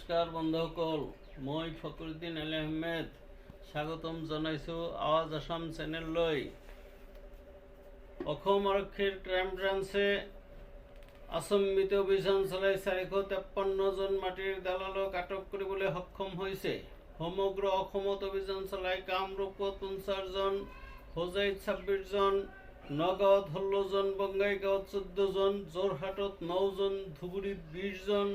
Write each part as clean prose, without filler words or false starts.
নমস্কাৰ বন্ধুসকল, মই ফখৰুদ্দিন আলী আহমেদ স্বাগতম জনাইছোঁ আৱাজ আসাম চেনেললৈ। অসম আৰক্ষীৰ ক্ৰাইম ব্ৰাঞ্চে আচম্বিত অভিযান চলাই 453 জন মাটিৰ দালালক আটক কৰিবলৈ সক্ষম হৈছে। সমগ্ৰ অসমত অভিযান চলাই কামৰূপত 50 জন, হোজাইত 26 জন, নগাঁৱত 16 জন, বঙাইগাঁৱত 14 জন, যোৰহাটত 9 জন, ধুবুৰীত 20 জন,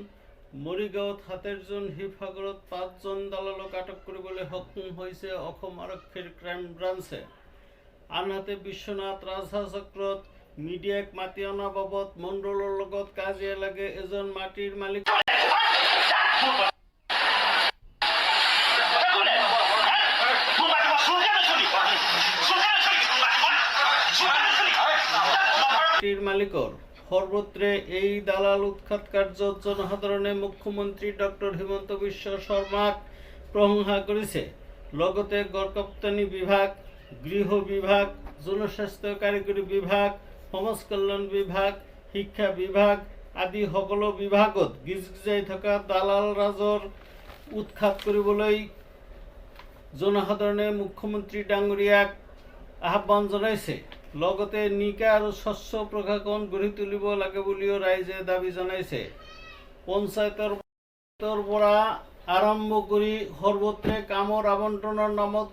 মৰিগাঁৱত 27 জন, শিৱসাগৰত 5 জন দালালক আটক কৰিবলৈ সক্ষম হৈছে অসম আৰক্ষীৰ ক্ৰাইম ব্ৰাঞ্চে। আনহাতে বিশ্বনাথ ৰাজহাঁহ চক্ৰত মিডিয়াক মাতি অনা বাবদ মণ্ডলৰ লগত কাজিয়া লাগে এজন মাটিৰ মালিক। মালিকৰ সৰ্বত্ৰে এই দালাল উৎখাত কাৰ্যত জনসাধাৰণে মুখ্যমন্ত্ৰী ডক্টৰ হিমন্ত বিশ্ব শৰ্মাক প্ৰশংসা কৰিছে। লগতে গড়কাপ্তানি বিভাগ, গৃহ বিভাগ, জনস্বাস্থ্য কাৰিকৰী বিভাগ, সমাজ কল্যাণ বিভাগ, শিক্ষা বিভাগ আদি সকলো বিভাগত গিজগিজাই থকা দালাল ৰাজৰ উৎখাত কৰিবলৈ জনসাধাৰণে মুখ্যমন্ত্ৰী ডাঙৰীয়াক আহ্বান জনাইছে। লগতে নিকা আৰু স্বচ্ছ প্ৰশাসন গঢ়ি তুলিব লাগে বুলিও ৰাইজে দাবী জনাইছে। পঞ্চায়তৰ পৰা আৰম্ভ কৰি সৰ্বত্ৰে কামৰ আবণ্টনৰ নামত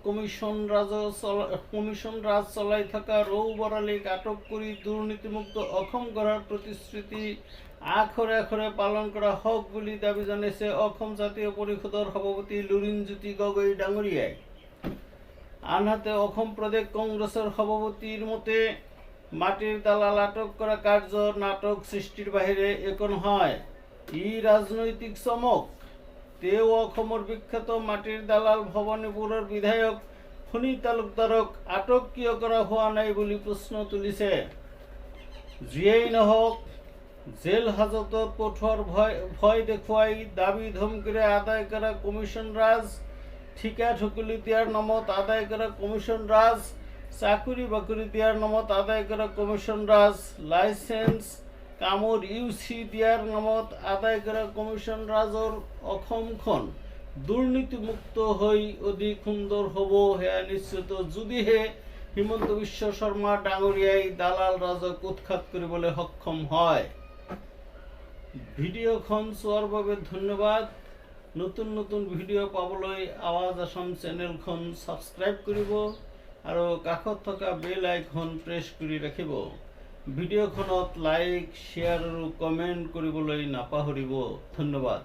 কমিশ্যন ৰাজ চলাই থকা ৰৌ বৰালীক আটক কৰি দুৰ্নীতিমুক্ত অসম গঢ়াৰ প্ৰতিশ্ৰুতি আখৰে আখৰে পালন কৰা হওক বুলি দাবী জনাইছে অসম জাতীয় পৰিষদৰ সভাপতি লুৰিণজ্যোতি গগৈ ডাঙৰীয়াই। আনহাতে অসম প্ৰদেশ কংগ্ৰেছৰ সভাপতিৰ মতে মাটিৰ দালাল আটক কৰা কাৰ্য নাটক সৃষ্টিৰ বাহিৰে একো নহয়, ই ৰাজনৈতিক চমক। তেওঁ অসমৰ বিখ্যাত মাটিৰ দালাল ভৱানীপুৰৰ বিধায়ক ফণী তালুকদাৰক আটক কিয় কৰা হোৱা নাই বুলি প্ৰশ্ন তুলিছে। যিয়েই নহওক, জেল হাজতত পঠোৱাৰ ভয় দেখুৱাই দাবী ধমকিৰে আদায় কৰা কমিশ্যন ৰাজ, ঠিকা ঠুকুলি দিয়াৰ নামত আদায় কৰা কমিশ্যন ৰাজ, চাকৰি বাকৰি দিয়াৰ নামত আদায় কৰা কমিশ্যন ৰাজ, লাইচেন্স কামৰ ইউচি দিয়াৰ নামত আদায় কৰা কমিশ্যন ৰাজৰ অসমখন দুৰ্নীতিমুক্ত হৈ অধিক সুন্দৰ হ'ব সেয়া নিশ্চিত যদিহে হিমন্ত বিশ্ব শৰ্মা ডাঙৰীয়াই দালাল ৰাজক উৎখাত কৰিবলৈ সক্ষম হয়। ভিডিঅ'খন চোৱাৰ বাবে ধন্যবাদ। নতুন নতুন ভিডিঅ' পাবলৈ আৱাজ আসাম চেনেলখন ছাবস্ক্ৰাইব কৰিব আৰু কাষত থকা বেল আইকন প্ৰেছ কৰি ৰাখিব। ভিডিঅ'খনত লাইক, শ্বেয়াৰ আৰু কমেণ্ট কৰিবলৈ নাপাহৰিব। ধন্যবাদ।